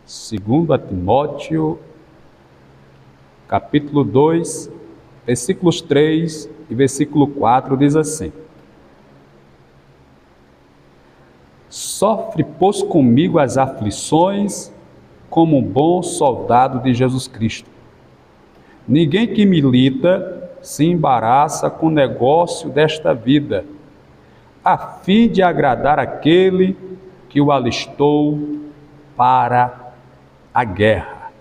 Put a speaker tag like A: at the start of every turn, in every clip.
A: Segundo a Timóteo, capítulo 2, versículos 3 e versículo 4, diz assim: Sofre, pois, comigo as aflições, como um bom soldado de Jesus Cristo. Ninguém que milita se embaraça com o negócio desta vida, a fim de agradar aquele que o alistou para a guerra.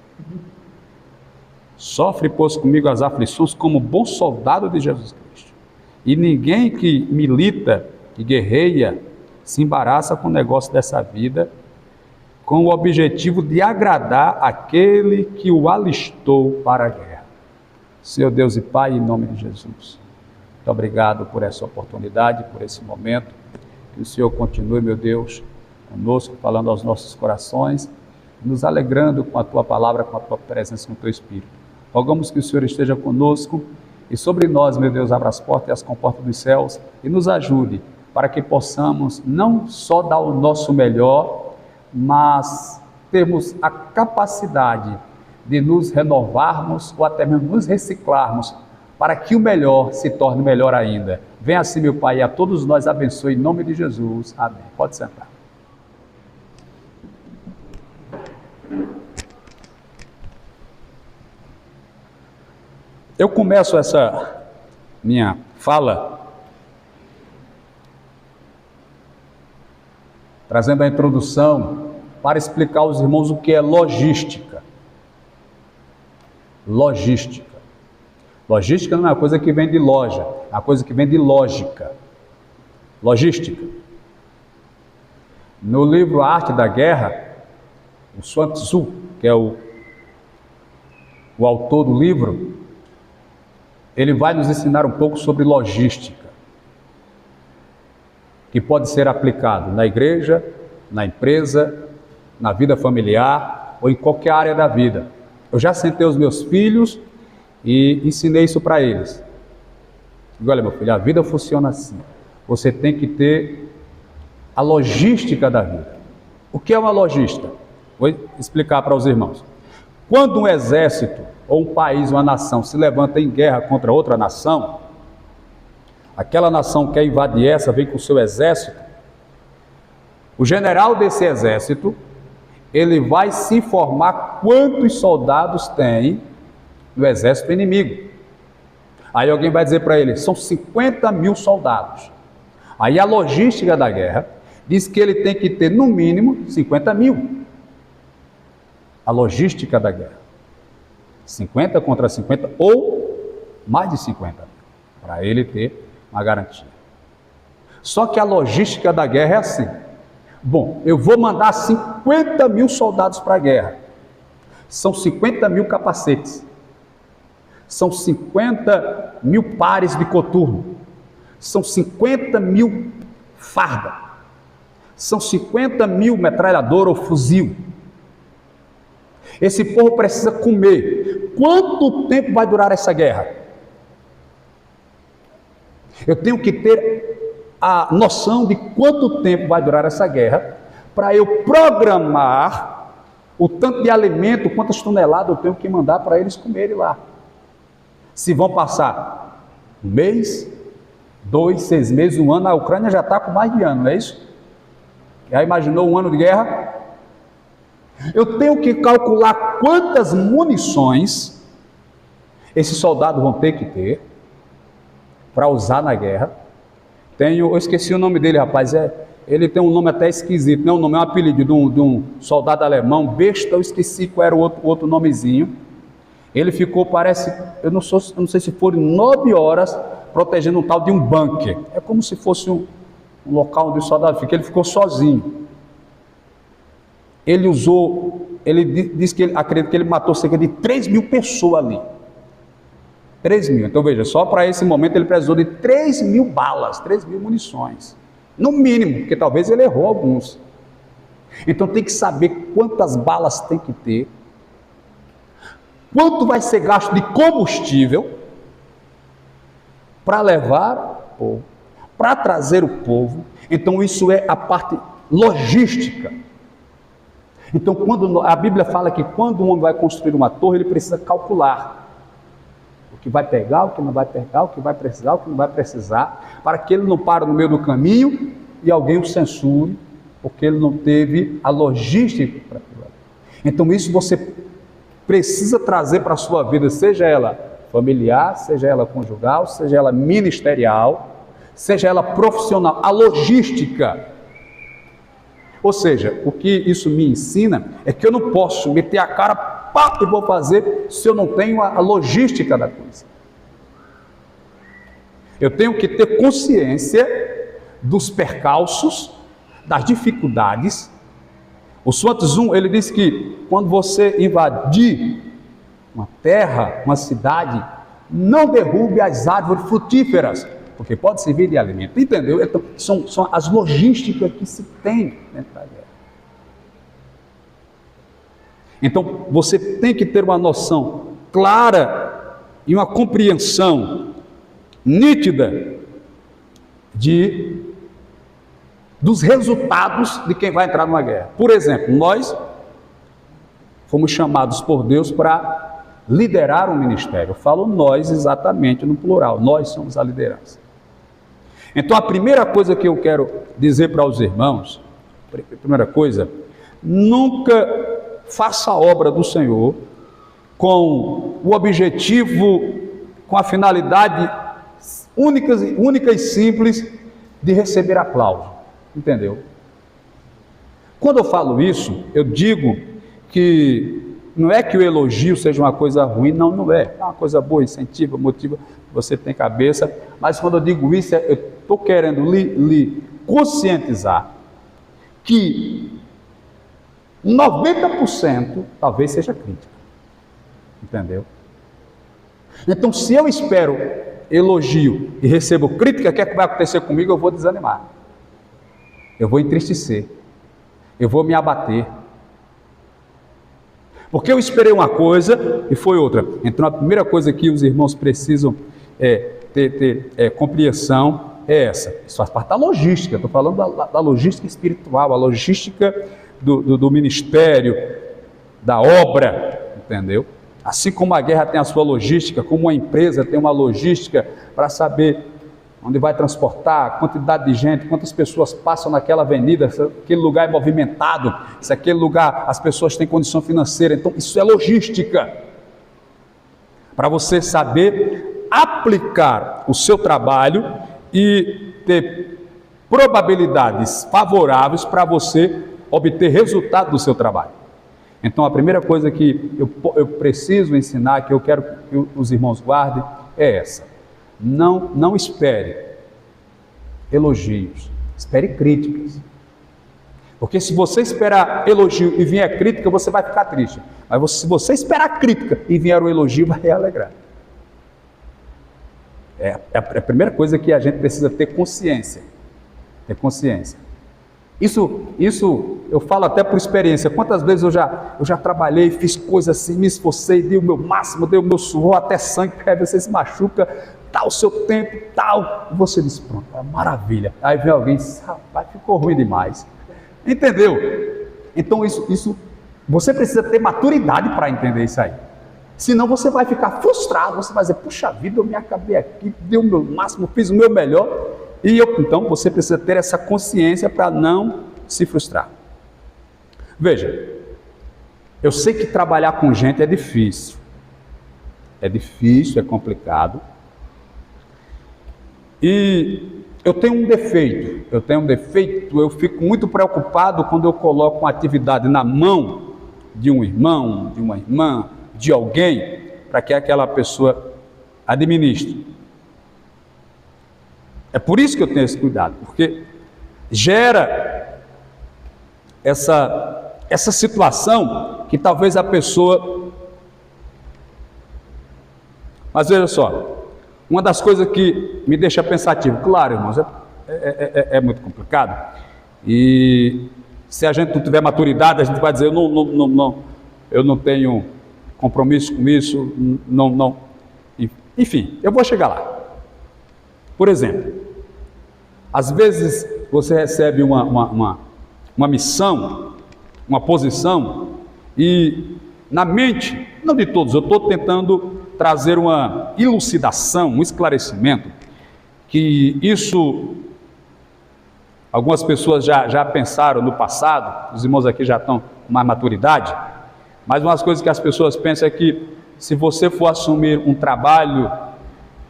A: Sofre, pois, comigo as aflições como bom soldado de Jesus Cristo. E ninguém que milita, que guerreia, se embaraça com o negócio dessa vida, com o objetivo de agradar aquele que o alistou para a guerra. Senhor Deus e Pai, em nome de Jesus, muito obrigado por essa oportunidade, por esse momento. Que o Senhor continue, meu Deus, conosco, falando aos nossos corações, nos alegrando com a Tua palavra, com a Tua presença, com o Teu Espírito. Rogamos que o Senhor esteja conosco e sobre nós, meu Deus, abra as portas e as comportas dos céus e nos ajude para que possamos não só dar o nosso melhor, mas termos a capacidade de nos renovarmos ou até mesmo nos reciclarmos para que o melhor se torne melhor ainda. Venha assim, meu Pai, e a todos nós abençoe em nome de Jesus. Amém. Pode sentar. Eu começo essa minha fala trazendo a introdução para explicar aos irmãos o que é logística. Logística. Logística não é uma coisa que vem de loja, é uma coisa que vem de lógica. Logística. No livro A Arte da Guerra, o Sun Tzu, que é o autor do livro, ele vai nos ensinar um pouco sobre logística, que pode ser aplicado na igreja, na empresa, na vida familiar ou em qualquer área da vida. Eu já sentei os meus filhos e ensinei isso para eles. Digo, olha, meu filho, a vida funciona assim. Você tem que ter a logística da vida. O que é uma logística? Vou explicar para os irmãos. Quando um exército ou um país, uma nação se levanta em guerra contra outra nação, aquela nação quer invadir essa, vem com o seu exército, o general desse exército, ele vai se informar quantos soldados tem no exército inimigo. Aí alguém vai dizer para ele, são 50 mil soldados. Aí a logística da guerra diz que ele tem que ter no mínimo 50 mil. A logística da guerra. 50 contra 50 ou mais de 50 mil, para ele ter uma garantia. Só que a logística da guerra é assim. Bom, eu vou mandar 50 mil soldados para a guerra. São 50 mil capacetes. São 50 mil pares de coturno. São 50 mil farda. São 50 mil metralhadora ou fuzil. Esse povo precisa comer. Quanto tempo vai durar essa guerra? Eu tenho que ter a noção de quanto tempo vai durar essa guerra para eu programar o tanto de alimento, quantas toneladas eu tenho que mandar para eles comerem lá. Se vão passar um mês, 2, 6 meses, um ano, a Ucrânia já está com mais de ano, não é isso? Já imaginou um ano de guerra? Eu tenho que calcular quantas munições esses soldados vão ter que ter para usar na guerra. Eu esqueci o nome dele, rapaz, ele tem um nome até esquisito, não é um nome, é um apelido de um soldado alemão, besta, eu esqueci qual era o outro nomezinho. Ele ficou, parece, eu não sei se foram 9 horas protegendo um tal de um bunker. É como se fosse um local onde o soldado fica, ele ficou sozinho. Ele disse que acredita que ele matou cerca de 3 mil pessoas ali. 3 mil. Então veja, só para esse momento ele precisou de 3 mil balas, 3 mil munições. No mínimo, porque talvez ele errou alguns. Então tem que saber quantas balas tem que ter, quanto vai ser gasto de combustível para levar o povo, para trazer o povo. Então isso é a parte logística. Então, quando a Bíblia fala que quando um homem vai construir uma torre, ele precisa calcular o que vai pegar, o que não vai pegar, o que vai precisar, o que não vai precisar, para que ele não pare no meio do caminho e alguém o censure, porque ele não teve a logística para aquilo. Então, isso você precisa trazer para a sua vida, seja ela familiar, seja ela conjugal, seja ela ministerial, seja ela profissional, a logística. Ou seja, o que isso me ensina é que eu não posso meter a cara, pá, e vou fazer se eu não tenho a logística da coisa. Eu tenho que ter consciência dos percalços, das dificuldades. O Sun Tzu, ele diz que quando você invadir uma terra, uma cidade, não derrube as árvores frutíferas, porque pode servir de alimento. Entendeu? Então, são as logísticas que se tem dentro da guerra. Então, você tem que ter uma noção clara e uma compreensão nítida dos resultados de quem vai entrar numa guerra. Por exemplo, nós fomos chamados por Deus para liderar um ministério. Eu falo nós exatamente no plural, nós somos a liderança. Então, a primeira coisa que eu quero dizer para os irmãos, primeira coisa, nunca faça a obra do Senhor com o objetivo, com a finalidade única e simples de receber aplauso, entendeu? Quando eu falo isso, eu digo que não é que o elogio seja uma coisa ruim, não é. É uma coisa boa, incentiva, motiva, você tem cabeça, mas quando eu digo isso, eu estou querendo lhe conscientizar que 90% talvez seja crítica, entendeu? Então, se eu espero elogio e recebo crítica, o que é que vai acontecer comigo? Eu vou desanimar, eu vou entristecer, eu vou me abater, porque eu esperei uma coisa e foi outra. Então, a primeira coisa que os irmãos precisam ter compreensão é essa. Isso faz parte da logística, estou falando da logística espiritual, a logística do ministério, da obra, entendeu? Assim como a guerra tem a sua logística, como uma empresa tem uma logística para saber onde vai transportar, a quantidade de gente, quantas pessoas passam naquela avenida, se aquele lugar é movimentado, se aquele lugar as pessoas têm condição financeira. Então, isso é logística. Para você saber aplicar o seu trabalho e ter probabilidades favoráveis para você obter resultado do seu trabalho. Então, a primeira coisa que eu preciso ensinar, que eu quero que os irmãos guardem, é essa. Não espere elogios, espere críticas. Porque se você esperar elogio e vier crítica, você vai ficar triste. Mas se você esperar crítica e vier o elogio, vai alegrar. É a primeira coisa que a gente precisa ter consciência. Ter consciência. Isso eu falo até por experiência. Quantas vezes eu já trabalhei, fiz coisas assim, me esforcei, dei o meu máximo, dei o meu suor, até sangue, porque aí você se machuca, tal o seu tempo, tal. E você diz, pronto, é maravilha. Aí vem alguém e diz, rapaz, ficou ruim demais. Entendeu? Então isso você precisa ter maturidade para entender isso aí. Senão você vai ficar frustrado, você vai dizer, puxa vida, eu me acabei aqui, dei o meu máximo, fiz o meu melhor. Então você precisa ter essa consciência para não se frustrar. Veja, eu sei que trabalhar com gente é difícil. É difícil, é complicado. E eu tenho um defeito, eu fico muito preocupado quando eu coloco uma atividade na mão de um irmão, de uma irmã, de alguém, para que aquela pessoa administre. É por isso que eu tenho esse cuidado, porque gera essa situação que talvez a pessoa... Mas veja só, uma das coisas que me deixa pensativo, claro, irmãos, é muito complicado, e se a gente não tiver maturidade, a gente vai dizer, eu não tenho compromisso com isso, não. Enfim, eu vou chegar lá. Por exemplo, às vezes você recebe uma missão uma posição, e na mente, não de todos, eu estou tentando trazer uma elucidação, um esclarecimento, que isso, algumas pessoas já pensaram no passado, os irmãos aqui já estão com mais maturidade, mas uma das coisas que as pessoas pensam é que se você for assumir um trabalho,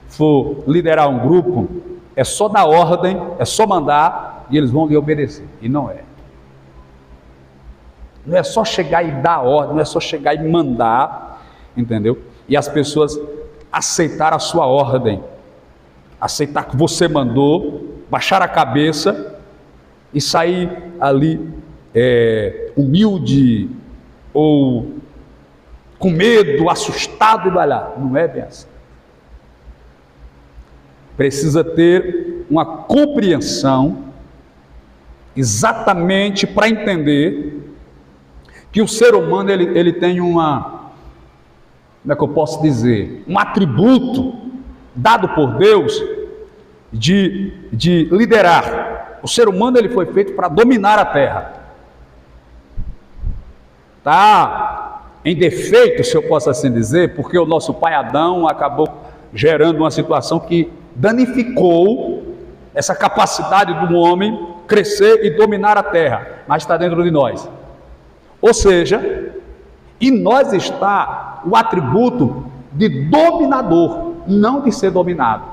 A: for liderar um grupo, é só dar ordem, é só mandar e eles vão lhe obedecer, e não é. Não é só chegar e dar ordem, não é só chegar e mandar, entendeu? E as pessoas aceitar a sua ordem, aceitar que você mandou, baixar a cabeça e sair ali humilde ou com medo, assustado e vai lá. Não é bem assim. Precisa ter uma compreensão exatamente para entender que o ser humano ele tem uma, como é que eu posso dizer, um atributo dado por Deus de liderar. O ser humano ele foi feito para dominar a terra. Está em defeito, se eu posso assim dizer, porque o nosso pai Adão acabou gerando uma situação que danificou essa capacidade do homem crescer e dominar a terra, mas está dentro de nós. Ou seja, em nós está o atributo de dominador, não de ser dominado.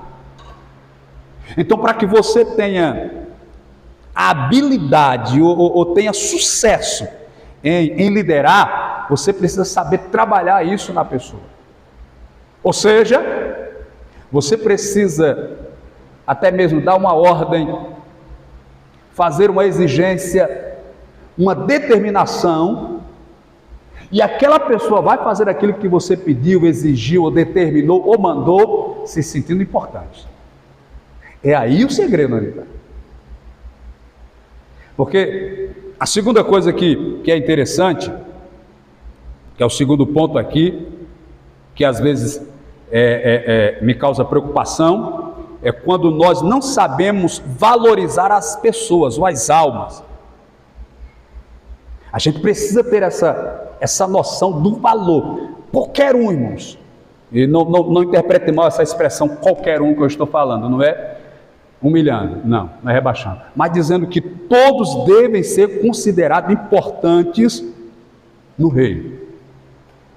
A: Então, para que você tenha a habilidade ou tenha sucesso em liderar, você precisa saber trabalhar isso na pessoa. Ou seja, você precisa até mesmo dar uma ordem, fazer uma exigência, uma determinação, e aquela pessoa vai fazer aquilo que você pediu, exigiu, ou determinou, ou mandou, se sentindo importante. É aí o segredo, Anitta. Porque a segunda coisa que é interessante, que é o segundo ponto aqui, que às vezes me causa preocupação, é quando nós não sabemos valorizar as pessoas ou as almas. A gente precisa ter essa noção do valor. Qualquer um, irmãos. E não interprete mal essa expressão qualquer um que eu estou falando, não é humilhando, não é rebaixando, mas dizendo que todos devem ser considerados importantes no reino.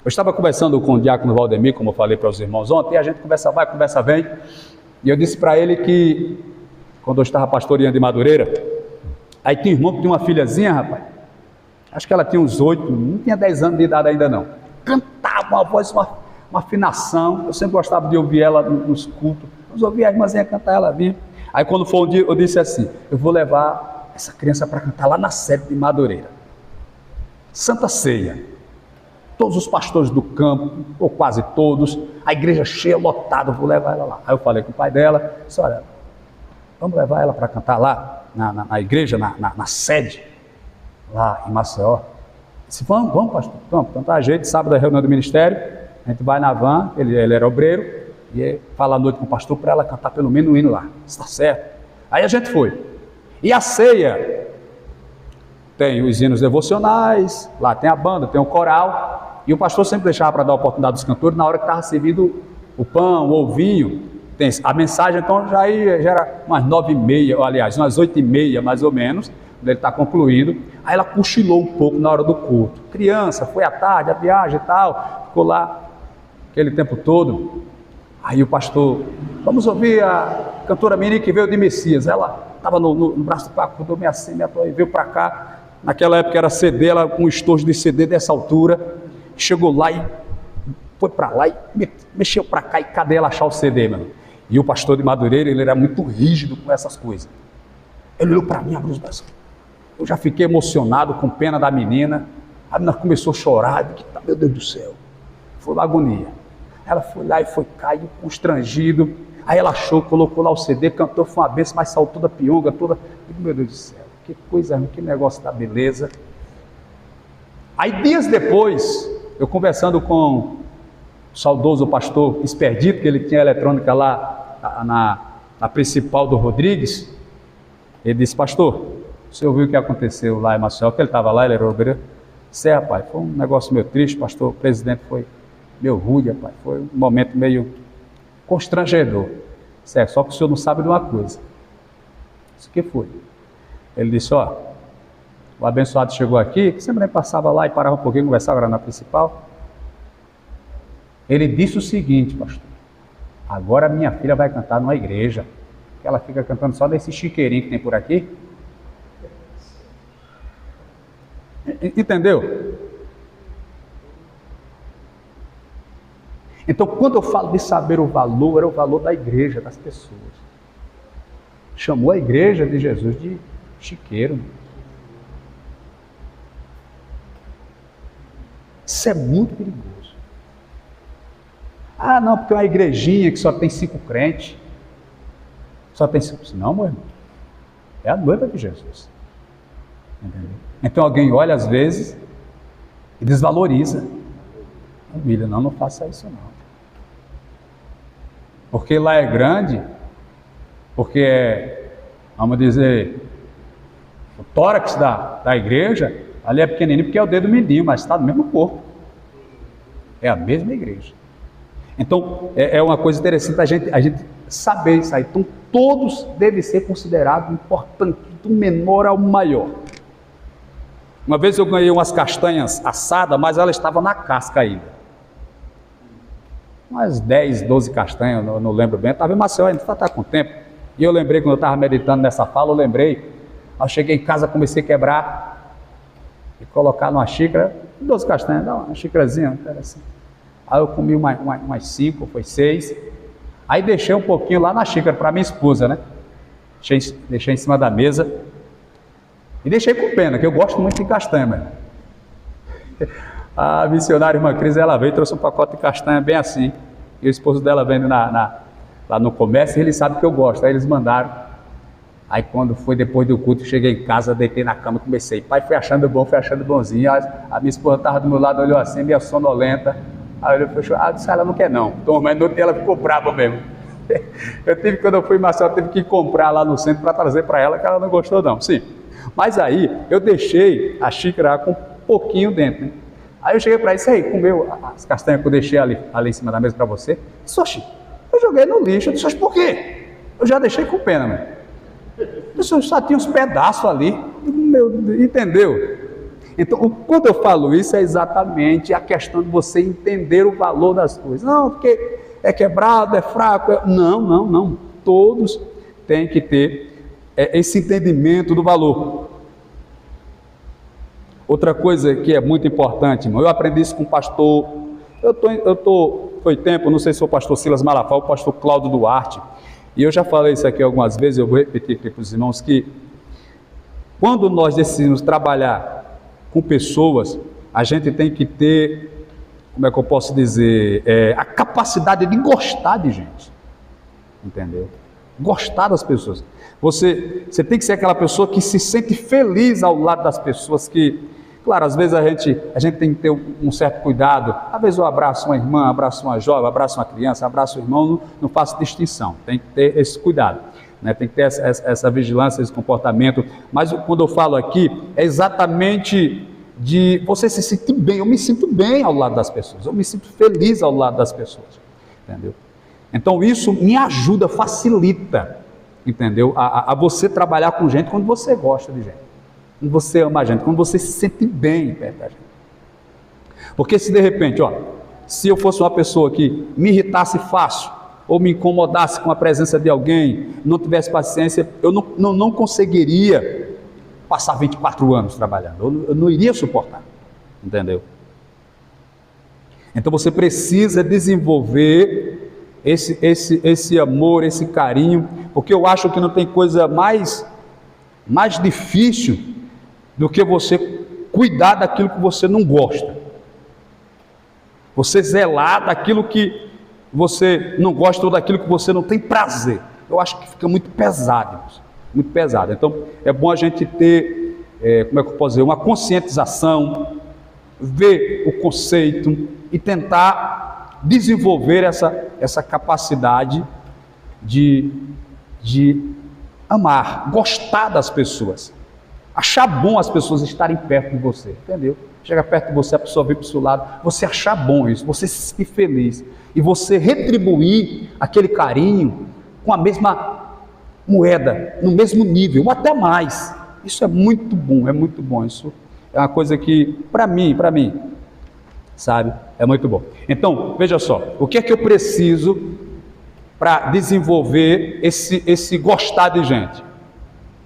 A: Eu estava conversando com o diácono Valdemir, como eu falei para os irmãos ontem, e a gente conversa vai, conversa vem, e eu disse para ele que, quando eu estava pastoreando em Madureira, aí tinha um irmão que tinha uma filhazinha, rapaz, acho que ela tinha uns 8, não tinha 10 anos de idade ainda não, cantava uma voz, uma afinação, eu sempre gostava de ouvir ela nos cultos, eu ouvia a irmãzinha cantar, ela vinha. Aí quando foi um dia, eu disse assim, eu vou levar essa criança para cantar lá na sede de Madureira, Santa Ceia, todos os pastores do campo, ou quase todos, a igreja cheia, lotada, eu vou levar ela lá. Aí eu falei com o pai dela, disse, olha, vamos levar ela para cantar lá, na igreja, na sede, lá em Maceió. Disse, vamos pastor, vamos. Então tá a jeito, sábado é reunião do ministério, a gente vai na van, ele era obreiro, e fala à noite com o pastor para ela cantar pelo menos o hino lá, está certo? Aí a gente foi. E a ceia tem os hinos devocionais, lá tem a banda, tem o coral, e o pastor sempre deixava para dar a oportunidade dos cantores na hora que estava servindo o pão ou o vinho. Tem a mensagem, então já era umas 9h30, ou, aliás, umas 8h30 mais ou menos, quando ele está concluído. Aí ela cochilou um pouco na hora do culto. Criança, foi à tarde, a viagem e tal, ficou lá aquele tempo todo. Aí o pastor, vamos ouvir a cantora Mini que veio de Messias. Ela estava no braço do papo, deu meia assim, e veio para cá. Naquela época era CD, ela com um estojo de CD dessa altura. Chegou lá e foi para lá e mexeu para cá. E cadê ela achar o CD, mano? E o pastor de Madureira, ele era muito rígido com essas coisas. Ele olhou para mim, abriu os braços. Eu já fiquei emocionado, com pena da menina. A menina começou a chorar. Eu disse, meu Deus do céu. Foi uma agonia. Ela foi lá e foi cair, constrangido. Aí ela achou, colocou lá o CD, cantou, foi uma benção, mas saiu toda pionga, toda... Meu Deus do céu, que coisa, que negócio da beleza. Aí dias depois, eu conversando com o saudoso pastor Experdito, que ele tinha eletrônica lá na principal do Rodrigues, ele disse, pastor, você ouviu o que aconteceu lá em Maceió, que ele estava lá, ele era obreiro? Sei, rapaz, foi um negócio meio triste, pastor, o presidente foi meio rude, rapaz, foi um momento meio constrangedor. Sei, só que o senhor não sabe de uma coisa. Isso que foi. Ele disse, ó, o abençoado chegou aqui, que sempre passava lá e parava um pouquinho, conversava, era na principal. Ele disse o seguinte, pastor, agora minha filha vai cantar numa igreja, que ela fica cantando só desse chiqueirinho que tem por aqui. Entendeu? Então, quando eu falo de saber o valor, era o valor da igreja, das pessoas. Chamou a igreja de Jesus de chiqueiro. Isso é muito perigoso. Ah, não, porque é uma igrejinha que só tem 5 crentes. Só tem 5. Não, meu irmão. É a noiva de Jesus. Entendeu? Então alguém olha às vezes e desvaloriza. Família, não faça isso não. Porque lá é grande, porque é, vamos dizer, o tórax da igreja, ali é pequenininho porque é o dedo mindinho, mas está no mesmo corpo. É a mesma igreja. Então, é uma coisa interessante a gente saber isso aí. Então, todos devem ser considerados importantes, do menor ao maior. Uma vez eu ganhei umas castanhas assadas, mas ela estava na casca ainda. Umas 10, 12 castanhas, eu não lembro bem. Estava em Maceió ainda, está com tempo. E eu lembrei, quando eu estava meditando nessa fala, eu lembrei. Aí eu cheguei em casa, comecei a quebrar e colocar numa xícara, 12 castanhas, dá uma xícarazinha, assim. Aí eu comi umas 5, foi 6. Aí deixei um pouquinho lá na xícara para minha esposa, né? Deixei em cima da mesa. E deixei com pena, que eu gosto muito de castanha, mano. A missionária irmã Cris, ela veio e trouxe um pacote de castanha bem assim. E o esposo dela vendo lá no comércio, e ele sabe que eu gosto. Aí eles mandaram. Aí quando foi depois do culto, cheguei em casa, deitei na cama e comecei. Pai, foi achando bom, foi achando bonzinho. A minha esposa estava do meu lado, olhou assim, meio sonolenta. Aí ele fechou, disse, ela não quer não. Toma, mas no outro dia ela ficou brava mesmo. Quando eu fui em Maceió, eu tive que comprar lá no centro para trazer para ela, que ela não gostou não. Sim. Mas aí eu deixei a xícara com um pouquinho dentro, né? Aí eu cheguei para ele, isso aí, comeu as castanhas que eu deixei ali em cima da mesa para você? Disse, oxi, eu joguei no lixo. Eu disse, oxi, por quê? Eu já deixei com pena, mano. Eu só tinha uns pedaços ali, entendeu? Então, quando eu falo isso, é exatamente a questão de você entender o valor das coisas. Não, porque é quebrado, é fraco. Não. Todos têm que ter esse entendimento do valor. Outra coisa que é muito importante, irmão, eu aprendi isso com o pastor, foi tempo, não sei se foi o pastor Silas Malafaia ou o pastor Cláudio Duarte, e eu já falei isso aqui algumas vezes, eu vou repetir aqui para os irmãos, que quando nós decidimos trabalhar com pessoas, a gente tem que ter, como é que eu posso dizer, a capacidade de gostar de gente, entendeu? Gostar das pessoas. Você tem que ser aquela pessoa que se sente feliz ao lado das pessoas que, claro, às vezes a gente tem que ter um certo cuidado. Às vezes eu abraço uma irmã, abraço uma jovem, abraço uma criança, abraço um irmão, não faço distinção. Tem que ter esse cuidado, né? Tem que ter essa vigilância, esse comportamento. Mas quando eu falo aqui, é exatamente de você se sentir bem. Eu me sinto bem ao lado das pessoas, eu me sinto feliz ao lado das pessoas, entendeu? Então isso me ajuda, facilita, entendeu? A você trabalhar com gente quando você gosta de gente, quando você ama a gente, quando você se sente bem perto da gente. Porque se de repente, se eu fosse uma pessoa que me irritasse fácil, ou me incomodasse com a presença de alguém, não tivesse paciência, eu não conseguiria passar 24 anos trabalhando, eu não iria suportar, entendeu? Então você precisa desenvolver esse amor, esse carinho, porque eu acho que não tem coisa mais difícil do que você cuidar daquilo que você não gosta, você zelar daquilo que você não gosta ou daquilo que você não tem prazer. Eu acho que fica muito pesado, muito pesado. Então é bom a gente ter, como é que eu posso dizer, uma conscientização, ver o conceito e tentar desenvolver essa capacidade de amar, gostar das pessoas, achar bom as pessoas estarem perto de você, entendeu? chega perto de você, a pessoa vem para o seu lado, você achar bom isso, você se sentir feliz, e você retribuir aquele carinho com a mesma moeda, no mesmo nível, ou até mais. Isso é muito bom, isso é uma coisa que, para mim, sabe, é muito bom. Então, veja só, o que é que eu preciso para desenvolver esse gostar de gente?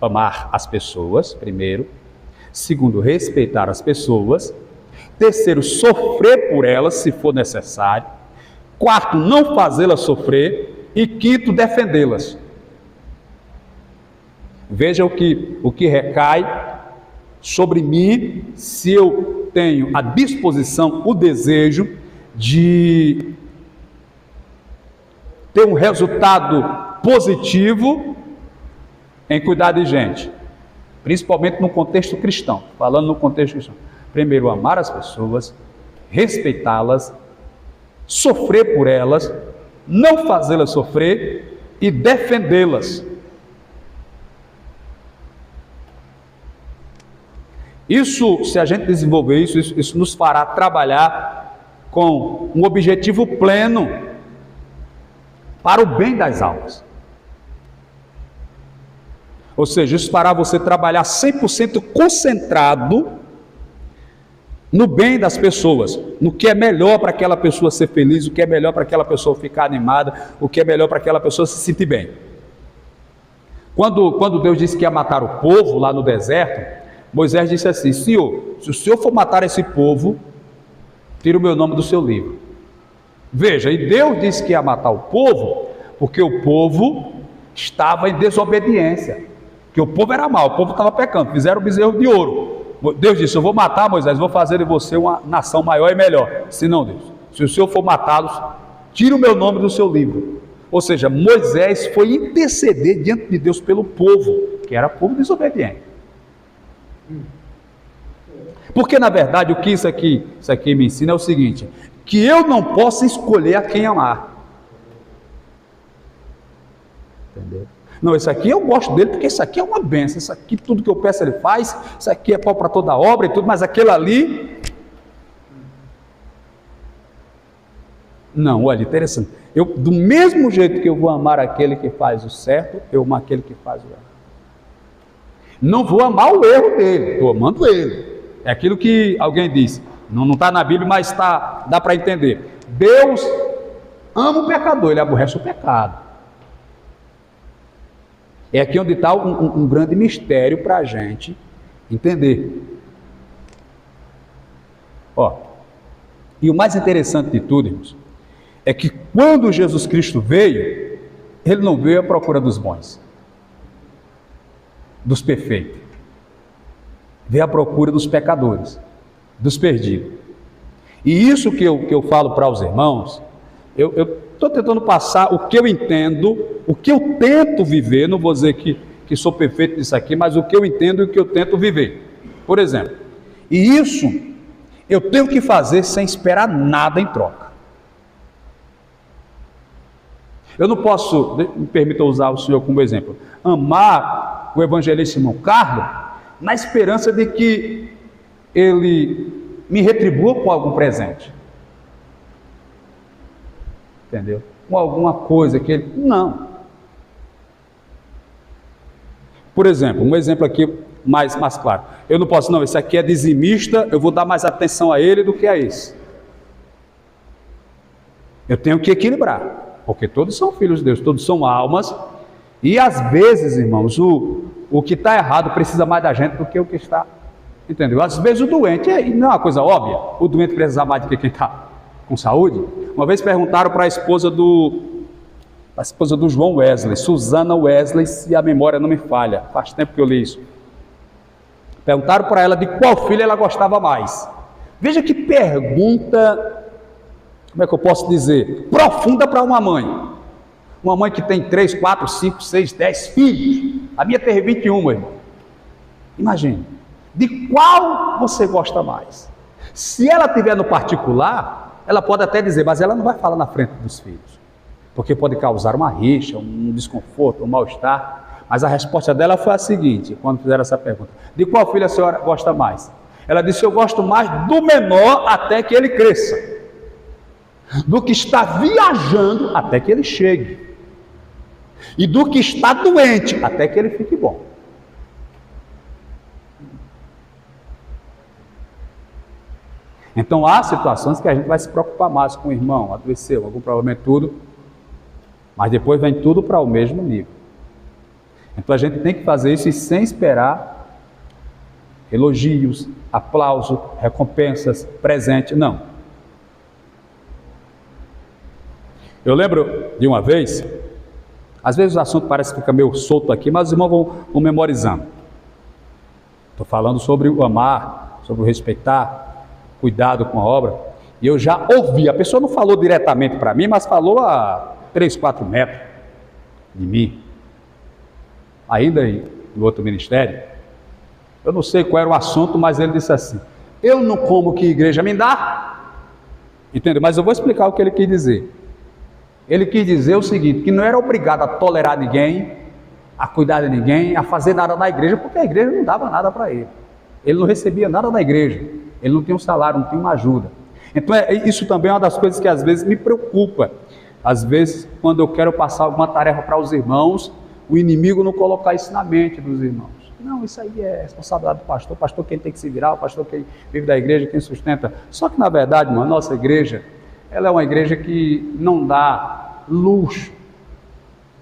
A: Amar as pessoas, primeiro. Segundo, respeitar as pessoas. Terceiro, sofrer por elas, se for necessário. Quarto, não fazê-las sofrer. E quinto, defendê-las. Veja o que recai sobre mim se eu tenho a disposição, o desejo de ter um resultado positivo em cuidar de gente, principalmente no contexto cristão. Falando no contexto cristão, primeiro, amar as pessoas, respeitá-las, sofrer por elas, não fazê-las sofrer e defendê-las. Isso, se a gente desenvolver isso nos fará trabalhar com um objetivo pleno para o bem das almas. Ou seja, isso fará você trabalhar 100% concentrado no bem das pessoas, no que é melhor para aquela pessoa ser feliz, o que é melhor para aquela pessoa ficar animada, o que é melhor para aquela pessoa se sentir bem. Quando Deus disse que ia matar o povo lá no deserto, Moisés disse assim: Senhor, se o Senhor for matar esse povo, tira o meu nome do seu livro. Veja, e Deus disse que ia matar o povo, porque o povo estava em desobediência, que o povo era mau, o povo estava pecando, fizeram o bezerro de ouro. Deus disse: eu vou matar, Moisés, vou fazer de você uma nação maior e melhor. Se não, Deus, se o Senhor for matá-los, tira o meu nome do seu livro. Ou seja, Moisés foi interceder diante de Deus pelo povo, que era povo desobediente. Porque na verdade o que isso aqui me ensina é o seguinte: que eu não posso escolher a quem amar. Entendeu? Não, esse aqui eu gosto dele porque isso aqui é uma bênção, isso aqui tudo que eu peço ele faz, isso aqui é pau para toda obra e tudo, mas aquele ali... Não, olha, interessante. Do mesmo jeito que eu vou amar aquele que faz o certo, eu amo aquele que faz o erro. Não vou amar o erro dele, estou amando ele. É aquilo que alguém disse, não está na Bíblia, mas dá para entender. Deus ama o pecador, ele aborrece o pecado. É aqui onde está um grande mistério para a gente entender. E o mais interessante de tudo, irmãos, é que quando Jesus Cristo veio, ele não veio à procura dos bons, dos perfeitos, veio à procura dos pecadores, dos perdidos. E isso que eu falo para os irmãos, eu estou tentando passar o que eu entendo, o que eu tento viver. Não vou dizer que sou perfeito nisso aqui, mas o que eu entendo e o que eu tento viver. Por exemplo, e isso eu tenho que fazer sem esperar nada em troca. Eu não posso, me permita usar o senhor como exemplo, amar o evangelista irmão Carlos na esperança de que ele me retribua com algum presente. Entendeu? Com alguma coisa que ele... Não. Por exemplo, um exemplo aqui mais claro. Eu não posso, não, esse aqui é dizimista, eu vou dar mais atenção a ele do que a esse. Eu tenho que equilibrar. Porque todos são filhos de Deus, todos são almas, e às vezes, irmãos, o que está errado precisa mais da gente do que o que está, entendeu? Às vezes o doente, não é uma coisa óbvia, o doente precisa mais do que quem está com saúde. Uma vez perguntaram para a esposa do João Wesley, Susana Wesley, se a memória não me falha, faz tempo que eu li isso. Perguntaram para ela de qual filho ela gostava mais. Veja que pergunta... Como é que eu posso dizer? Profunda para uma mãe. Uma mãe que tem 3, 4, 5, 6, 10 filhos. A minha teve 21, irmão. Imagine. De qual você gosta mais? Se ela tiver no particular, ela pode até dizer, mas ela não vai falar na frente dos filhos. Porque pode causar uma rixa, um desconforto, um mal-estar. Mas a resposta dela foi a seguinte, quando fizeram essa pergunta. De qual filho a senhora gosta mais? Ela disse: eu gosto mais do menor até que ele cresça, do que está viajando até que ele chegue, e do que está doente até que ele fique bom. Então há situações que a gente vai se preocupar mais com o irmão, adoeceu, algum problema, tudo, mas depois vem tudo para o mesmo nível. Então a gente tem que fazer isso sem esperar elogios, aplauso, recompensas, presente, não. Eu lembro de uma vez, às vezes o assunto parece que fica meio solto aqui, mas os irmãos vão memorizando. Estou falando sobre o amar, sobre o respeitar, cuidado com a obra, e eu já ouvi, a pessoa não falou diretamente para mim, mas falou a 3, 4 metros de mim, ainda no outro ministério. Eu não sei qual era o assunto, mas ele disse assim: eu não como o que a igreja me dá, entendeu? Mas eu vou explicar o que ele quis dizer. Ele quis dizer o seguinte, que não era obrigado a tolerar ninguém, a cuidar de ninguém, a fazer nada na igreja, porque a igreja não dava nada para ele. Ele não recebia nada da igreja, ele não tinha um salário, não tinha uma ajuda. Então isso também é uma das coisas que às vezes me preocupa. Às vezes, quando eu quero passar alguma tarefa para os irmãos, o inimigo não colocar isso na mente dos irmãos. Não, isso aí é responsabilidade do pastor, o pastor quem tem que se virar, o pastor quem vive da igreja, quem sustenta. Só que na verdade, irmão, a nossa igreja, ela é uma igreja que não dá luxo,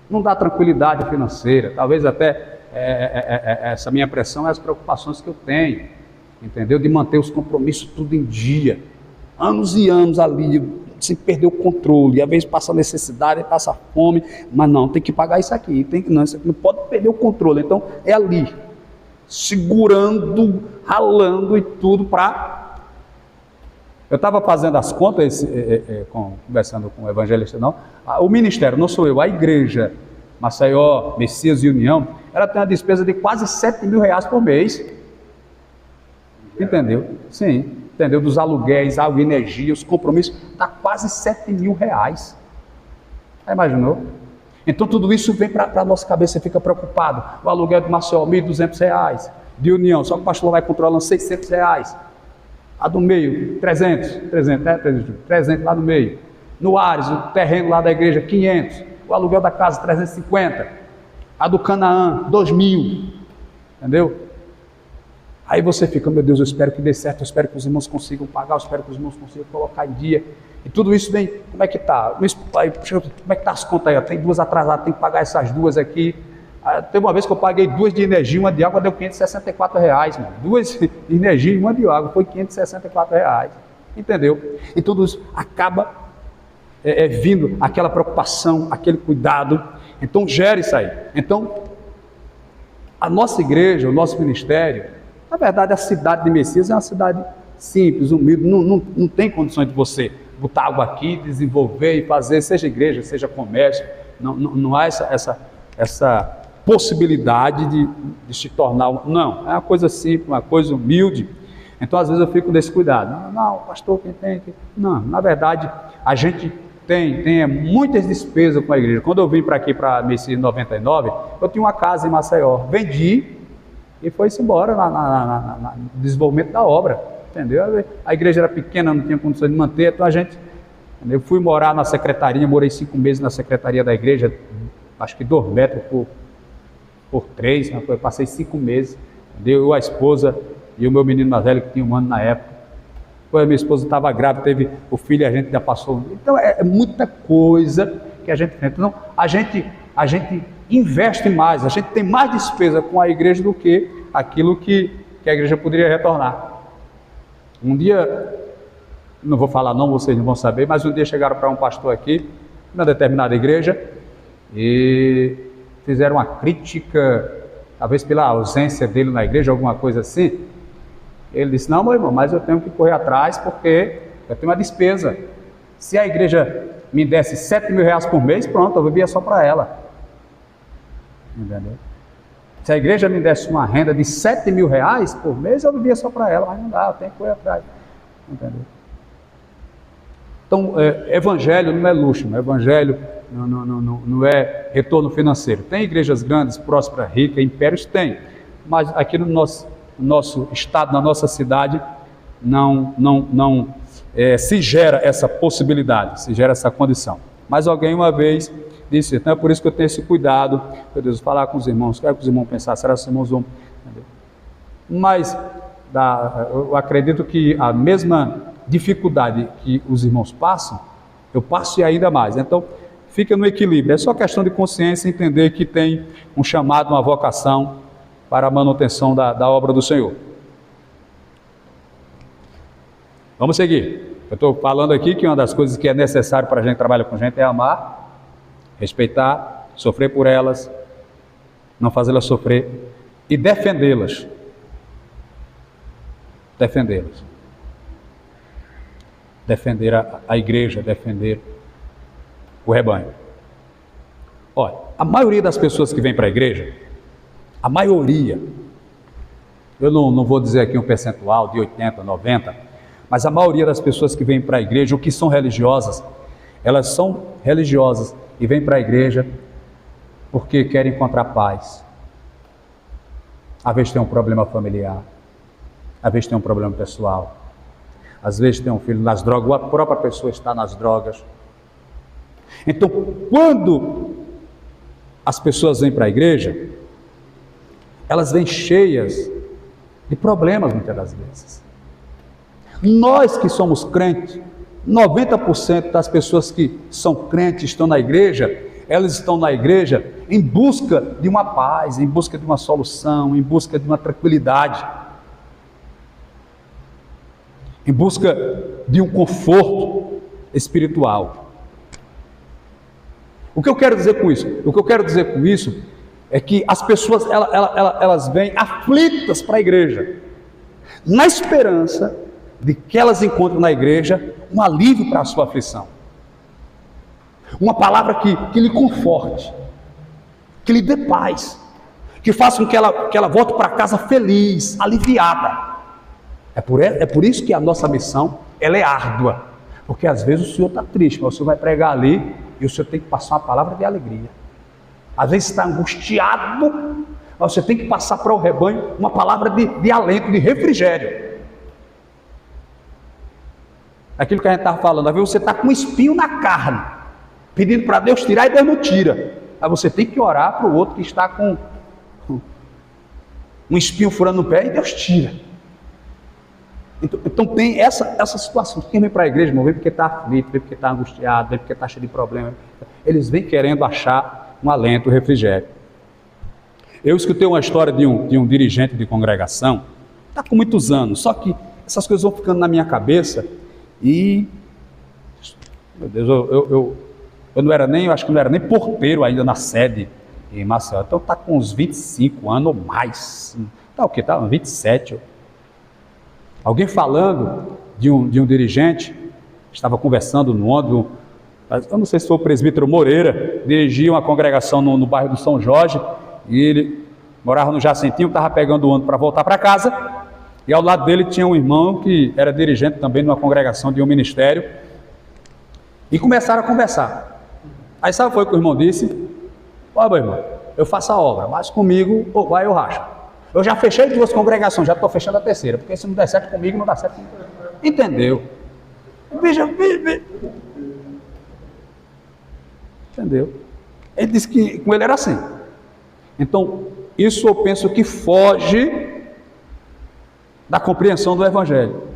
A: não dá tranquilidade financeira. Talvez até essa minha pressão é as preocupações que eu tenho, entendeu? De manter os compromissos tudo em dia, anos e anos ali, sem perder o controle, e às vezes passa necessidade, passa fome, mas não, tem que pagar isso aqui, isso aqui não pode perder o controle. Então é ali, segurando, ralando e tudo para... Eu estava fazendo as contas, conversando com o evangelista, não, o ministério, não sou eu, a igreja Maceió, Messias e União, ela tem uma despesa de quase 7 mil reais por mês, entendeu? Sim, entendeu? Dos aluguéis, água, energia, os compromissos, está quase 7 mil reais, já imaginou? Então tudo isso vem para a nossa cabeça, você fica preocupado. O aluguel de Maceió, 1.200 reais, de União, só que o pastor vai controlando 600 reais, a do meio, 300 lá no meio, no Ares, o terreno lá da igreja, 500, o aluguel da casa, 350, a do Canaã, 2.000, entendeu? Aí você fica, meu Deus, eu espero que dê certo, eu espero que os irmãos consigam pagar, eu espero que os irmãos consigam colocar em dia, e tudo isso vem, como é que está? Como é que está as contas aí? Tem 2 atrasadas, tem que pagar essas 2 aqui. Teve uma vez que eu paguei 2 de energia, 1 de água, deu 564 reais, mano. 2 de energia e 1 de água, foi 564 reais, entendeu? E tudo isso acaba vindo aquela preocupação, aquele cuidado, então gera isso aí. Então, a nossa igreja, o nosso ministério, na verdade a cidade de Messias é uma cidade simples, humilde, não tem condições de você botar algo aqui, desenvolver e fazer, seja igreja, seja comércio, não há essa possibilidade de se tornar, não, é uma coisa simples, uma coisa humilde. Então às vezes eu fico nesse cuidado, não, pastor, quem tem, não, na verdade a gente tem muitas despesas com a igreja. Quando eu vim para aqui, para Messias em 99, eu tinha uma casa em Maceió, vendi e foi-se embora no desenvolvimento da obra, entendeu? A igreja era pequena, não tinha condições de manter, então eu fui morar na secretaria, morei 5 meses na secretaria da igreja, acho que 2 metros por 3, eu passei 5 meses, eu, a esposa e o meu menino mais velho, que tinha 1 ano na época. Depois a minha esposa estava grávida, teve o filho, a gente já passou. Então é muita coisa que a gente tem. Então a gente investe mais, a gente tem mais despesa com a igreja do que aquilo que a igreja poderia retornar. Um dia, não vou falar não, vocês não vão saber, mas um dia chegaram para um pastor aqui, numa determinada igreja, e fizeram uma crítica, talvez pela ausência dele na igreja, alguma coisa assim. Ele disse, não, meu irmão, mas eu tenho que correr atrás porque eu tenho uma despesa. Se a igreja me desse 7 mil reais por mês, pronto, eu vivia só para ela. Entendeu? Se a igreja me desse uma renda de 7 mil reais por mês, eu vivia só para ela, mas não dá, eu tenho que correr atrás. Entendeu? Então, evangelho não é luxo, evangelho não é retorno financeiro. Tem igrejas grandes, prósperas, ricas, impérios, tem, mas aqui no nosso nosso estado, na nossa cidade, não se gera essa possibilidade, se gera essa condição. Mas alguém uma vez disse, então é por isso que eu tenho esse cuidado, meu Deus, falar com os irmãos, quero que os irmãos pensar, será que os irmãos vão... Mas eu acredito que a mesma dificuldade que os irmãos passam, eu passo e ainda mais. Então, fica no equilíbrio. É só questão de consciência, entender que tem um chamado, uma vocação para a manutenção da obra do Senhor. Vamos seguir. Eu estou falando aqui que uma das coisas que é necessário para a gente trabalhar com gente é amar, respeitar, sofrer por elas, não fazê-las sofrer e defendê-las. Defendê-las. Defender a igreja, defender o rebanho. Olha, a maioria das pessoas que vêm para a igreja, a maioria, eu não vou dizer aqui um percentual de 80, 90, mas a maioria das pessoas que vêm para a igreja, ou que são religiosas, elas são religiosas e vêm para a igreja porque querem encontrar paz. Às vezes tem um problema familiar, às vezes tem um problema pessoal, às vezes tem um filho nas drogas, ou a própria pessoa está nas drogas. Então, quando as pessoas vêm para a igreja, elas vêm cheias de problemas muitas das vezes. Nós que somos crentes, 90% das pessoas que são crentes estão na igreja, elas estão na igreja em busca de uma paz, em busca de uma solução, em busca de uma tranquilidade, em busca de um conforto espiritual. O que eu quero dizer com isso? O que eu quero dizer com isso é que as pessoas elas vêm aflitas para a igreja, na esperança de que elas encontrem na igreja um alívio para a sua aflição, uma palavra que lhe conforte, que lhe dê paz, que faça com que ela volte para casa feliz, aliviada. É por isso que a nossa missão ela é árdua, porque às vezes o senhor está triste, mas o senhor vai pregar ali e o senhor tem que passar uma palavra de alegria. Às vezes está angustiado, mas você tem que passar para o rebanho uma palavra de alento, de refrigério. Aquilo que a gente estava falando, às vezes você está com um espinho na carne, pedindo para Deus tirar e Deus não tira. Aí você tem que orar para o outro que está com um espinho furando no pé e Deus tira. Então tem essa situação. Quem vem para a igreja, não vem porque está aflito, vem porque está angustiado, vem porque está cheio de problemas. Eles vêm querendo achar um alento, um refrigério. Eu escutei uma história de um dirigente de congregação, está com muitos anos, só que essas coisas vão ficando na minha cabeça e, meu Deus, eu não era nem, eu acho que não era nem porteiro ainda na sede em Maceió. Então está com uns 25 anos ou mais. Está o quê? Está uns 27. Alguém falando de um dirigente, estava conversando no ônibus, eu não sei se foi o presbítero Moreira, dirigia uma congregação no bairro do São Jorge, e ele morava no Jacintinho, estava pegando o ônibus para voltar para casa, e ao lado dele tinha um irmão que era dirigente também de uma congregação de um ministério, e começaram a conversar. Aí sabe o que o irmão disse? Ó, meu irmão, eu faço a obra, mas comigo ou vai eu racho. Eu já fechei 2 congregações, já estou fechando a 3ª, porque se não der certo comigo, não dá certo comigo. Entendeu? Veja. Entendeu? Ele disse que com ele era assim. Então, isso eu penso que foge da compreensão do Evangelho.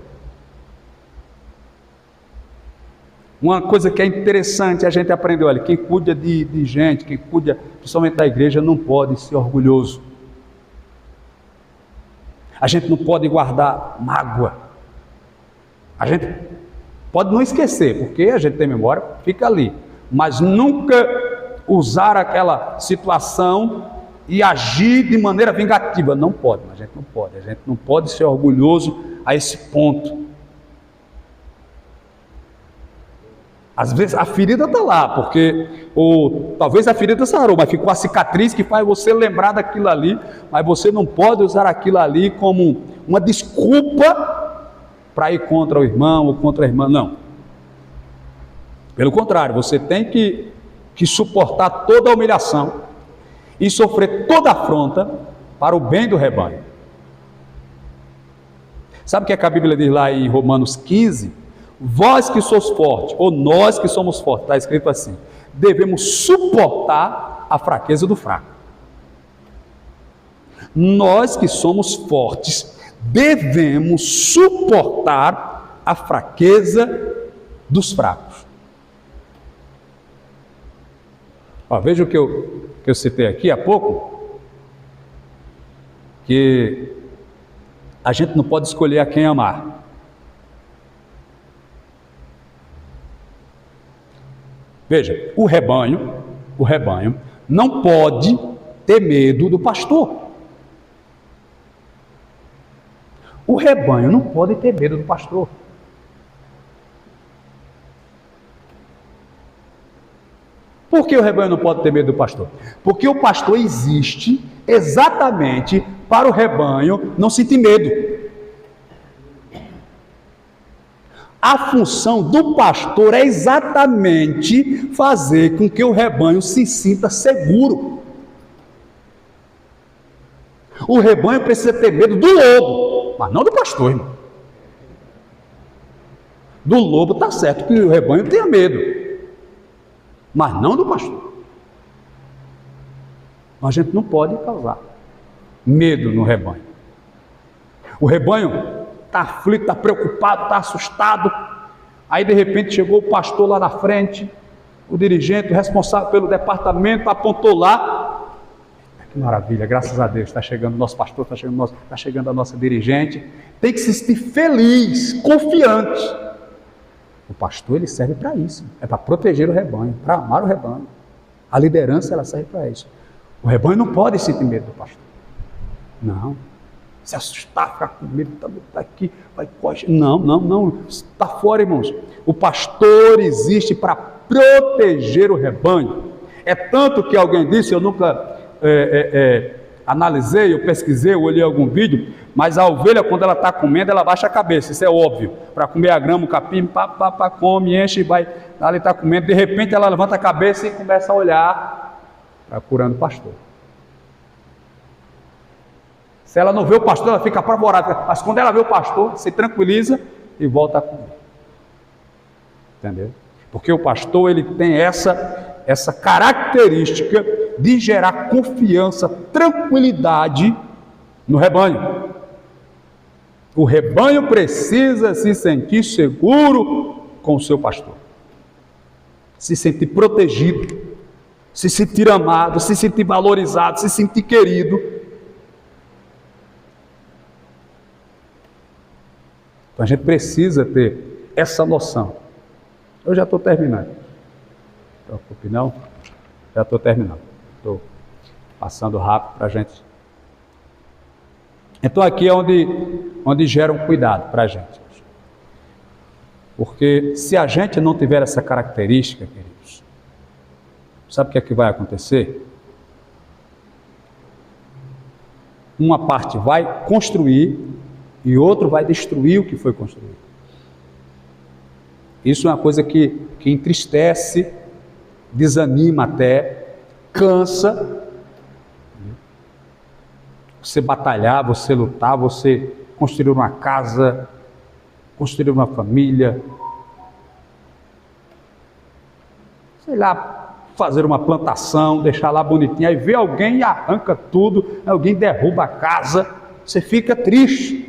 A: Uma coisa que é interessante, a gente aprendeu, olha, quem cuida de gente, quem cuida principalmente da igreja, não pode ser orgulhoso. A gente não pode guardar mágoa. A gente pode não esquecer, porque a gente tem memória, fica ali. Mas nunca usar aquela situação e agir de maneira vingativa. Não pode, a gente não pode. A gente não pode ser orgulhoso a esse ponto. Às vezes a ferida está lá, talvez a ferida sarou, mas ficou a cicatriz que faz você lembrar daquilo ali, mas você não pode usar aquilo ali como uma desculpa para ir contra o irmão ou contra a irmã, não. Pelo contrário, você tem que suportar toda a humilhação e sofrer toda a afronta para o bem do rebanho. Sabe o que a Bíblia diz lá em Romanos 15? Vós que sois fortes, ou nós que somos fortes, está escrito assim, devemos suportar a fraqueza do fraco. Nós que somos fortes, devemos suportar a fraqueza dos fracos. Ó, veja o que eu citei aqui há pouco, que a gente não pode escolher a quem amar. Veja, o rebanho não pode ter medo do pastor. O rebanho não pode ter medo do pastor. Por que o rebanho não pode ter medo do pastor? Porque o pastor existe exatamente para o rebanho não sentir medo. A função do pastor é exatamente fazer com que o rebanho se sinta seguro. O rebanho precisa ter medo do lobo, mas não do pastor, irmão. Do lobo está certo que o rebanho tenha medo, mas não do pastor. A gente não pode causar medo no rebanho. O rebanho está aflito, está preocupado, está assustado. Aí de repente chegou o pastor lá na frente, o dirigente, o responsável pelo departamento, apontou lá. Que maravilha, graças a Deus, está chegando o nosso pastor, está chegando a nossa dirigente. Tem que se sentir feliz, confiante. O pastor, ele serve para isso, é para proteger o rebanho, para amar o rebanho. A liderança, ela serve para isso. O rebanho não pode sentir medo do pastor. Não. Se assustar, ficar com medo, está aqui, vai correr. Não, está fora, irmãos. O pastor existe para proteger o rebanho. É tanto que alguém disse, eu nunca analisei, eu pesquisei, eu olhei algum vídeo, mas a ovelha, quando ela está comendo, ela baixa a cabeça, isso é óbvio. Para comer a grama, o capim, come, enche, vai, ela está comendo, de repente ela levanta a cabeça e começa a olhar, procurando o pastor. Se ela não vê o pastor, ela fica apavorada, mas quando ela vê o pastor, se tranquiliza e volta a comer. Entendeu? Porque o pastor, ele tem essa característica de gerar confiança, tranquilidade no rebanho. O rebanho precisa se sentir seguro com o seu pastor, se sentir protegido, se sentir amado, se sentir valorizado, se sentir querido. Então a gente precisa ter essa noção. Eu já estou terminando. Não se preocupe não, já estou terminando. Estou passando rápido para a gente. Então aqui é onde gera um cuidado para a gente. Porque se a gente não tiver essa característica, queridos, sabe o que é que vai acontecer? Uma parte vai construir e outro vai destruir o que foi construído. Isso é uma coisa que entristece, desanima até, cansa. Você batalhar, você lutar, você construir uma casa, construir uma família, sei lá, fazer uma plantação, deixar lá bonitinho, aí vê alguém e arranca tudo, alguém derruba a casa, você fica triste,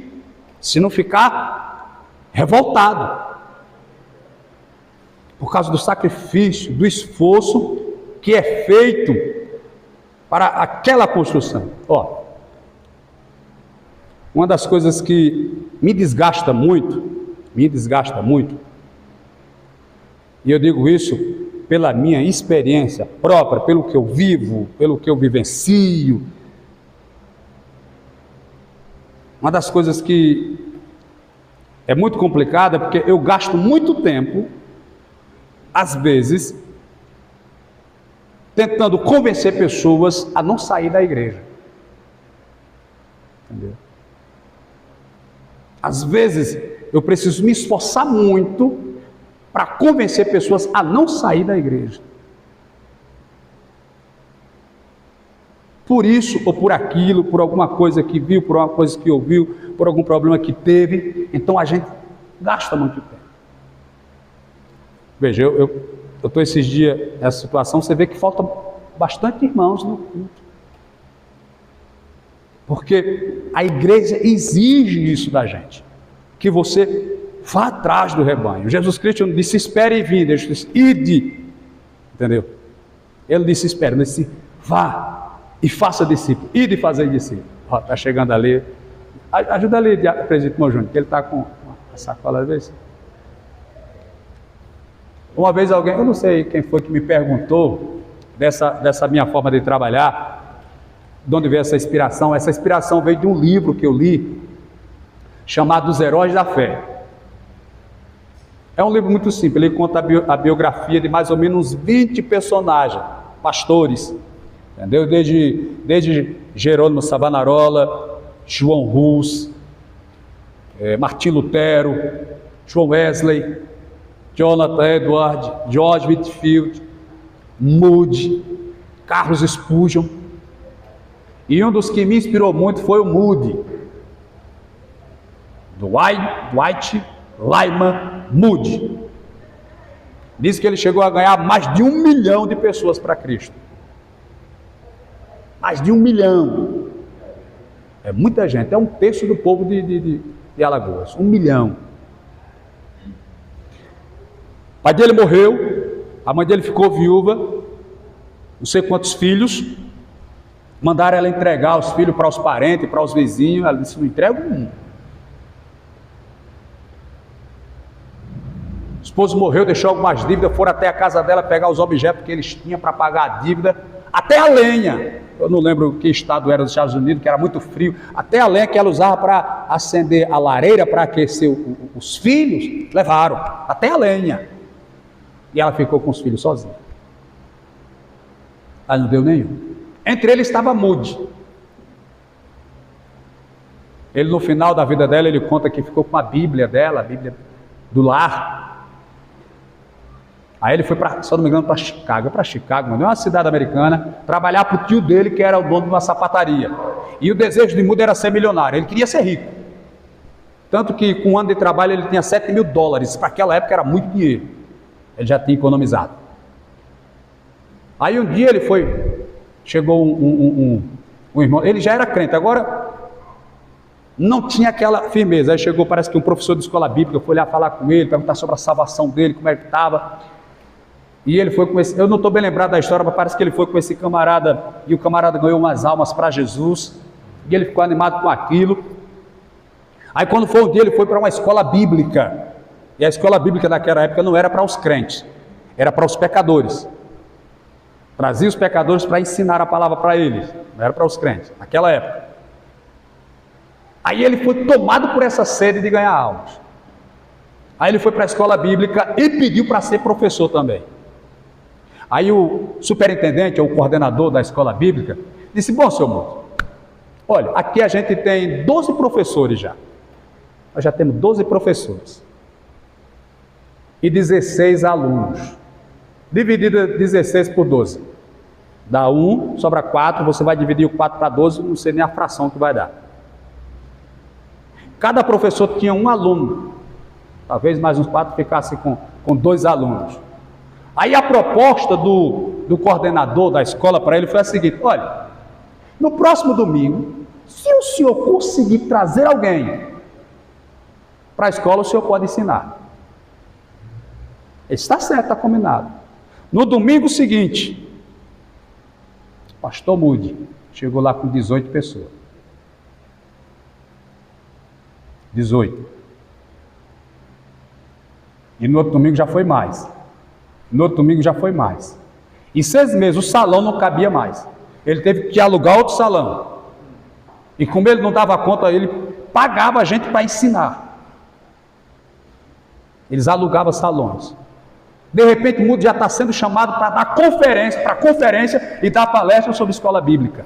A: se não ficar revoltado, por causa do sacrifício, do esforço que é feito para aquela construção. Ó, uma das coisas que me desgasta muito, e eu digo isso pela minha experiência própria, pelo que eu vivo, pelo que eu vivencio. Uma das coisas que é muito complicada, porque eu gasto muito tempo, às vezes, tentando convencer pessoas a não sair da igreja. Entendeu? Às vezes, eu preciso me esforçar muito para convencer pessoas a não sair da igreja. por isso ou por aquilo, por alguma coisa que viu, por uma coisa que ouviu, por algum problema que teve, então a gente gasta muito tempo. Veja, eu estou esses dias nessa situação, você vê que falta bastante irmãos no culto. Porque a igreja exige isso da gente, que você vá atrás do rebanho. Jesus Cristo não disse, espere e vinde, ele disse, ide, entendeu? Ele disse, espere, ele disse, vá e faça discípulo, ide fazer discípulo. Está chegando ali, ajuda ali, presbítero meu Júnior, que ele está com a sacola às vezes. Uma vez alguém, eu não sei quem foi que me perguntou dessa minha forma de trabalhar, de onde veio essa inspiração. Essa inspiração veio de um livro que eu li, chamado Os Heróis da Fé. É um livro muito simples, ele conta a biografia de mais ou menos 20 personagens, pastores, entendeu? Desde Jerônimo Savonarola, João Hus, Martim Lutero, John Wesley, Jonathan Edwards, George Whitefield, Moody, Carlos Spurgeon. E um dos que me inspirou muito foi o Moody, Dwight Lyman Moody. Diz que ele chegou a ganhar mais de 1 milhão de pessoas para Cristo. Mais de 1 milhão. É muita gente, é um terço do povo de Alagoas. 1 milhão. O pai dele morreu, a mãe dele ficou viúva, não sei quantos filhos. Mandaram ela entregar os filhos para os parentes, para os vizinhos. Ela disse, não entrego um. O esposo morreu, deixou algumas dívidas, foram até a casa dela pegar os objetos que eles tinham para pagar a dívida, até a lenha. Eu não lembro que estado era dos Estados Unidos, que era muito frio, até a lenha que ela usava para acender a lareira, para aquecer os filhos, levaram, até a lenha. E ela ficou com os filhos sozinha. Ela não deu nenhum. Entre eles estava Moody. Ele, no final da vida dela, ele conta que ficou com a Bíblia dela, a Bíblia do lar. Aí ele foi, se eu não me engano, para Chicago, não é uma cidade americana, trabalhar para o tio dele, que era o dono de uma sapataria. E o desejo de Moody era ser milionário, ele queria ser rico. Tanto que com 1 ano de trabalho ele tinha $7.000, para aquela época era muito dinheiro. Ele já tinha economizado. Aí um dia ele chegou um irmão, ele já era crente, agora não tinha aquela firmeza. Aí chegou, parece que um professor de escola bíblica foi lá falar com ele, perguntar sobre a salvação dele, como é que estava. E ele foi com esse, eu não estou bem lembrado da história, mas parece que ele foi com esse camarada, e o camarada ganhou umas almas para Jesus, e ele ficou animado com aquilo. Aí quando foi um dia, ele foi para uma escola bíblica, e a escola bíblica naquela época não era para os crentes, era para os pecadores. Trazia os pecadores para ensinar a palavra para eles, não era para os crentes, naquela época. Aí ele foi tomado por essa sede de ganhar almas. Aí ele foi para a escola bíblica e pediu para ser professor também. Aí o superintendente, ou o coordenador da escola bíblica, disse, bom, seu moço, olha, aqui a gente tem 12 professores já. Nós já temos 12 professores. E 16 alunos. Dividida 16 por 12. Dá 1, sobra 4, você vai dividir o 4 para 12, não sei nem a fração que vai dar. Cada professor tinha um aluno. Talvez mais uns 4 ficassem com 2 alunos. Aí a proposta do coordenador da escola para ele foi a seguinte, olha, no próximo domingo, se o senhor conseguir trazer alguém para a escola, o senhor pode ensinar. Está certo, está combinado. No domingo seguinte, pastor Moody chegou lá com 18 pessoas. 18. E no outro domingo já foi mais. No outro domingo já foi mais. Em 6 meses o salão não cabia mais. Ele teve que alugar outro salão. E como ele não dava conta, ele pagava a gente para ensinar. Eles alugavam salões. De repente, o Moody já está sendo chamado para dar conferência e dar palestra sobre escola bíblica.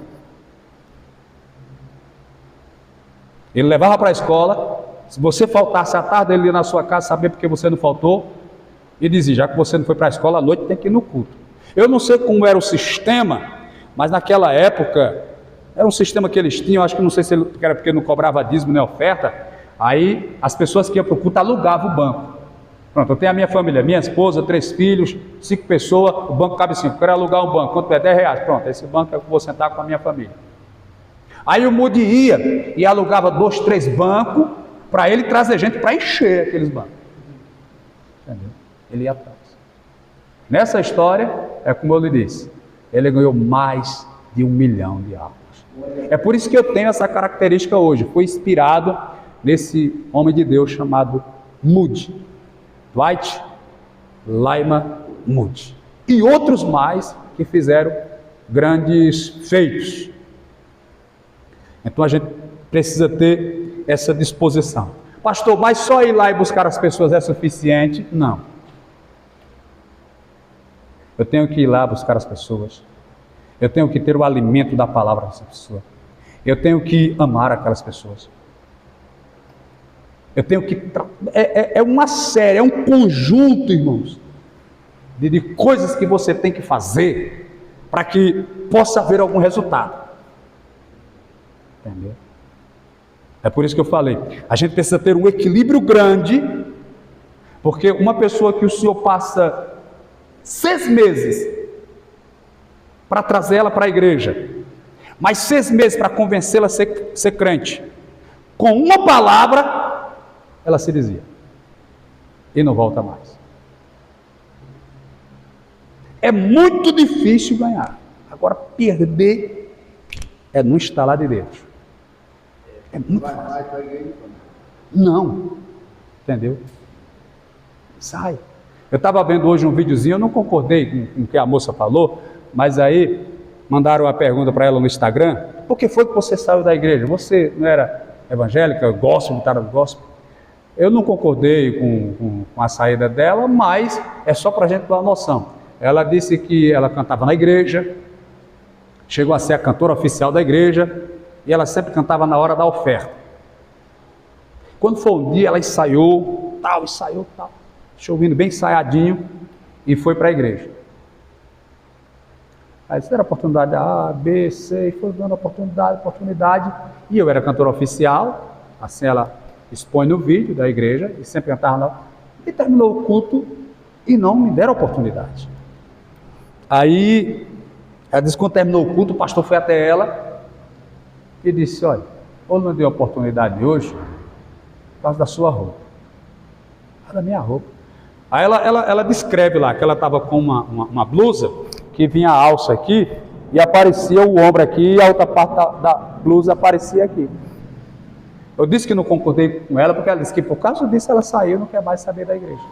A: Ele levava para a escola, se você faltasse à tarde, ele ia na sua casa saber porque você não faltou, e dizia, já que você não foi para a escola, à noite tem que ir no culto. Eu não sei como era o sistema, mas naquela época, Era um sistema que eles tinham, acho que não sei se era porque não cobrava dízimo nem oferta. Aí as pessoas que iam para o culto alugavam o banco. Pronto, eu tenho a minha família, minha esposa, 3 filhos, 5 pessoas, o banco cabe 5. Eu quero alugar um banco, quanto é? R$10. Pronto, esse banco é que eu vou sentar com a minha família. Aí o Moody ia e alugava 2, 3 bancos para ele trazer gente para encher aqueles bancos. Entendeu? Ele ia atrás. Nessa história, é como eu lhe disse, ele ganhou mais de 1 milhão de almas. É por isso que eu tenho essa característica hoje. Foi inspirado nesse homem de Deus chamado Moody. Dwight Lyman Moody. E outros mais que fizeram grandes feitos. Então a gente precisa ter essa disposição. Pastor, mas só ir lá e buscar as pessoas é suficiente? Não. Eu tenho que ir lá buscar as pessoas. Eu tenho que ter o alimento da palavra dessa pessoa. Eu tenho que amar aquelas pessoas. Eu tenho que... É uma série, é um conjunto, irmãos, de coisas que você tem que fazer para que possa haver algum resultado. Entendeu? É por isso que eu falei, a gente precisa ter um equilíbrio grande, porque uma pessoa que o Senhor passa 6 meses para trazer ela para a igreja, mais 6 meses para convencê-la a ser crente, com uma palavra, ela se desvia e não volta mais. É muito difícil ganhar. Agora, perder é no instalar de dedos. É muito fácil. Não. Entendeu? Sai. Eu estava vendo hoje um videozinho, eu não concordei com o que a moça falou, mas aí mandaram uma pergunta para ela no Instagram: por que foi que você saiu da igreja? Você não era evangélica, gospel, não estava no gospel? Eu não concordei com a saída dela, mas é só para a gente ter uma noção. Ela disse que ela cantava na igreja, chegou a ser a cantora oficial da igreja, e ela sempre cantava na hora da oferta. Quando foi um dia, ela ensaiou, tal, chovendo bem ensaiadinho, e foi para a igreja. Aí disse, era oportunidade A, B, C, e foi dando oportunidade, e eu era cantora oficial, assim ela expõe no vídeo da igreja, e sempre cantava lá, e terminou o culto, e não me deram oportunidade. Aí, ela disse, quando terminou o culto, o pastor foi até ela, e disse, olha, eu não dei oportunidade hoje, por causa da sua roupa. Por causa da minha roupa. Aí ela descreve lá, que ela estava com uma blusa, que vinha a alça aqui, e aparecia o ombro aqui, e a outra parte da blusa aparecia aqui. Eu disse que não concordei com ela, porque ela disse que por causa disso ela saiu e não quer mais saber da igreja.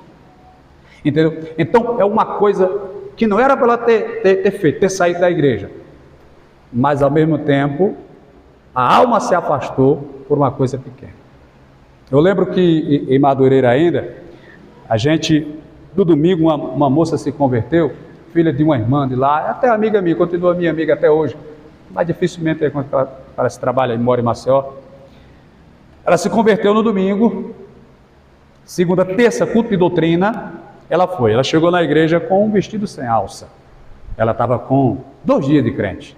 A: Entendeu? Então é uma coisa que não era para ela ter feito, ter saído da igreja. Mas ao mesmo tempo, a alma se afastou por uma coisa pequena. Eu lembro que em Madureira ainda, a gente, no domingo, uma moça se converteu, filha de uma irmã de lá, até amiga minha, continua minha amiga até hoje, mas dificilmente quando ela se trabalha e mora em Maceió. Ela se converteu no domingo, segunda, terça, culto de doutrina, ela foi. Ela chegou na igreja com um vestido sem alça. Ela estava com 2 dias de crente.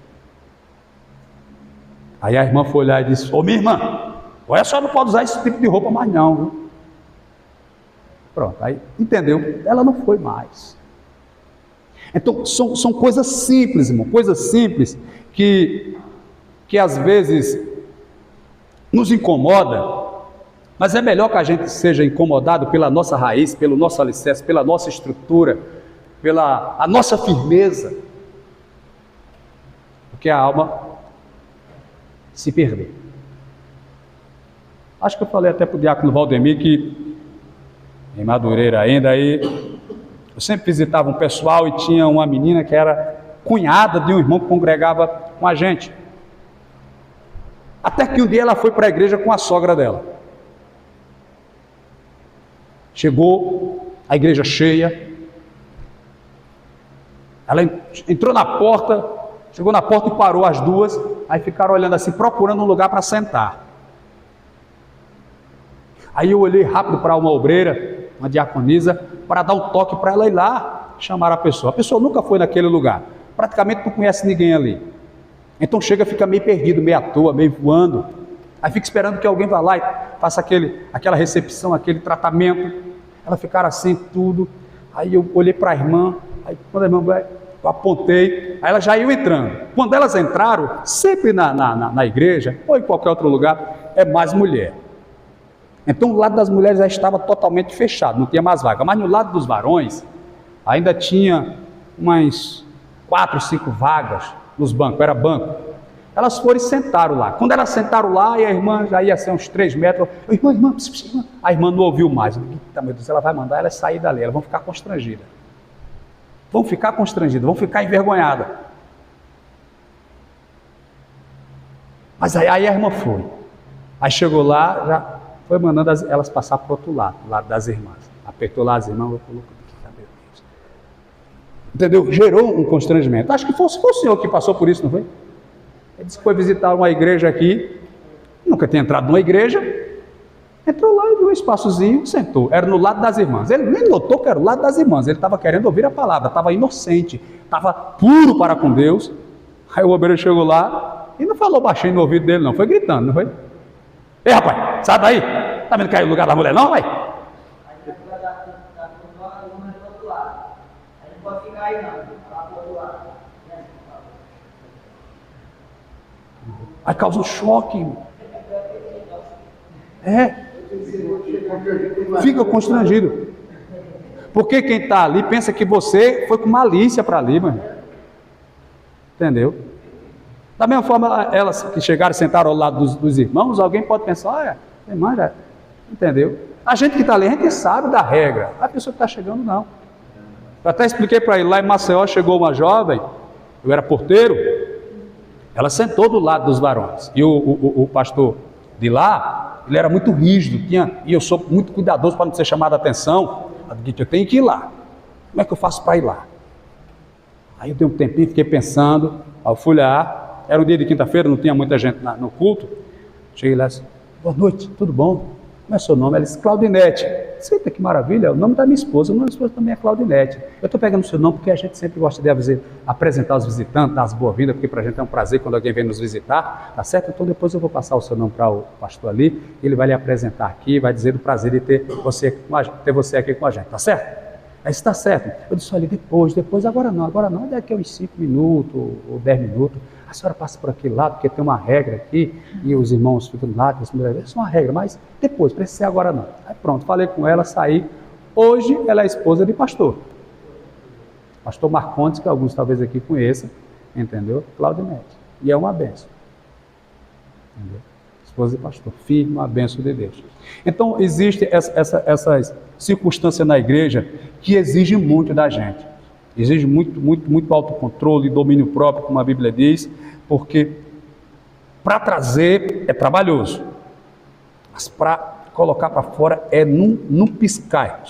A: Aí a irmã foi lá e disse, ô minha irmã, a senhora não pode usar esse tipo de roupa mais não, viu? Pronto, aí entendeu? Ela não foi mais. Então são coisas simples, irmão, coisas simples que às vezes nos incomoda, mas é melhor que a gente seja incomodado pela nossa raiz, pelo nosso alicerce, pela nossa estrutura, pela a nossa firmeza, do que a alma se perder. Acho que eu falei até para o diácono Valdemir que em Madureira ainda, aí eu sempre visitava um pessoal e tinha uma menina que era cunhada de um irmão que congregava com a gente. Até que um dia ela foi para a igreja com a sogra dela. Chegou, a igreja cheia. Ela entrou na porta, chegou na porta e parou as duas. Aí ficaram olhando assim, procurando um lugar para sentar. Aí eu olhei rápido para uma obreira, uma diaconisa, para dar um toque para ela ir lá chamar a pessoa. A pessoa nunca foi naquele lugar, praticamente não conhece ninguém ali. Então chega, fica meio perdido, meio à toa, meio voando. Aí fica esperando que alguém vá lá e faça aquela recepção, aquele tratamento. Ela ficara assim, tudo. Aí eu olhei para a irmã, aí quando a irmã vai, eu apontei, aí elas já iam entrando. Quando elas entraram, sempre na igreja, ou em qualquer outro lugar, é mais mulher. Então o lado das mulheres já estava totalmente fechado, não tinha mais vaga. Mas no lado dos varões, ainda tinha umas 4, 5 vagas nos bancos, era banco. Elas foram e sentaram lá. Quando elas sentaram lá, e a irmã já ia ser uns 3 metros, irmã. A irmã não ouviu mais. Eita, meu Deus, ela vai mandar elas sair dali, elas vão ficar constrangidas. Vão ficar envergonhadas. Mas aí a irmã foi. Aí chegou lá, já foi mandando elas passar para o outro lado, lado das irmãs. Apertou lá as irmãs, colocou aqui, meu Deus. Entendeu? Gerou um constrangimento. Acho que foi o senhor que passou por isso, não foi? Ele disse que foi visitar uma igreja aqui, nunca tinha entrado numa igreja, entrou lá e viu um espaçozinho, sentou, era no lado das irmãs. Ele nem notou que era o lado das irmãs, ele estava querendo ouvir a palavra, estava inocente, estava puro para com Deus. Aí o obreiro chegou lá e não falou baixinho no ouvido dele não, foi gritando, não foi? Ei rapaz, sai daí, tá vendo que é o lugar da mulher não, vai? Aí causa um choque. Fica constrangido. Porque quem está ali pensa que você foi com malícia para ali, mano. Entendeu? Da mesma forma, elas que chegaram e sentaram ao lado dos irmãos, alguém pode pensar, olha, irmã, já... Entendeu? A gente que está ali, a gente sabe da regra. A pessoa que está chegando, não. Eu até expliquei para ele, lá em Maceió chegou uma jovem, eu era porteiro, ela sentou do lado dos varões. E o pastor de lá, ele era muito rígido, e eu sou muito cuidadoso para não ser chamado a atenção. Eu tenho que ir lá. Como é que eu faço para ir lá? Aí eu dei um tempinho, fiquei pensando, ao fui lá, era um dia de quinta-feira, não tinha muita gente no culto. Cheguei lá e disse, boa noite, tudo bom? Como é seu nome? Ela disse, Claudinete. Eita, que maravilha, é o nome da minha esposa. O nome da minha esposa também é Claudinete. Eu estou pegando o seu nome porque a gente sempre gosta de apresentar os visitantes, dar as boas-vindas, porque para a gente é um prazer quando alguém vem nos visitar, tá certo? Então depois eu vou passar o seu nome para o pastor ali, ele vai lhe apresentar aqui, vai dizer do prazer de ter você aqui com a gente, tá certo? Aí está certo. Eu disse, olha, depois, agora não, daqui a uns 5 minutos ou 10 minutos, a senhora passa por aquele lado, porque tem uma regra aqui, e os irmãos ficam lá, isso é uma regra, mas depois, precisa ser agora não. Aí pronto, falei com ela, saí. Hoje ela é esposa de pastor. Pastor Marcondes, que alguns talvez aqui conheçam, entendeu? Claudinete. E é uma bênção. Entendeu? Esposa de pastor, filho, uma bênção de Deus. Então, existe essas circunstâncias na igreja que exigem muito da gente. Exige muito autocontrole, domínio próprio, como a Bíblia diz, porque para trazer é trabalhoso, mas para colocar para fora é num piscar.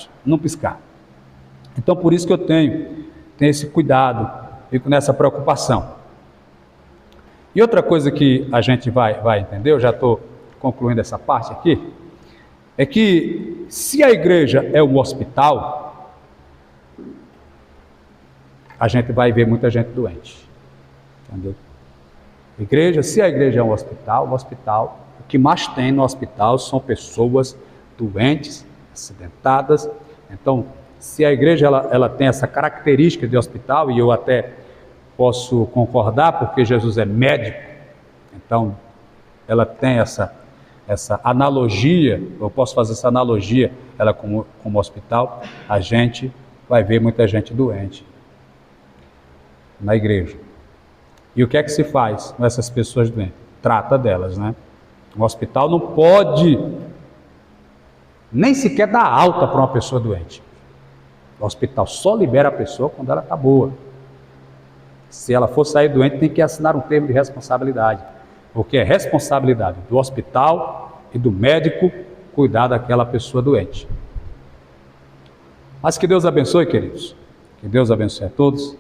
A: Então, por isso que eu tenho esse cuidado, fico nessa preocupação. E outra coisa que a gente vai entender, eu já estou concluindo essa parte aqui, é que se a igreja é um hospital, a gente vai ver muita gente doente. Entendeu? Se a igreja é um hospital, o que mais tem no hospital são pessoas doentes, acidentadas. Então, se a igreja ela tem essa característica de hospital, e eu até posso concordar, porque Jesus é médico, então ela tem essa analogia, eu posso fazer essa analogia, ela como hospital, a gente vai ver muita gente doente na igreja. E o que é que se faz com essas pessoas doentes? Trata delas, né? O hospital não pode nem sequer dar alta para uma pessoa doente. O hospital só libera a pessoa quando ela está boa. Se ela for sair doente, tem que assinar um termo de responsabilidade, porque é responsabilidade do hospital e do médico cuidar daquela pessoa doente. Mas que Deus abençoe, queridos. Que Deus abençoe a todos.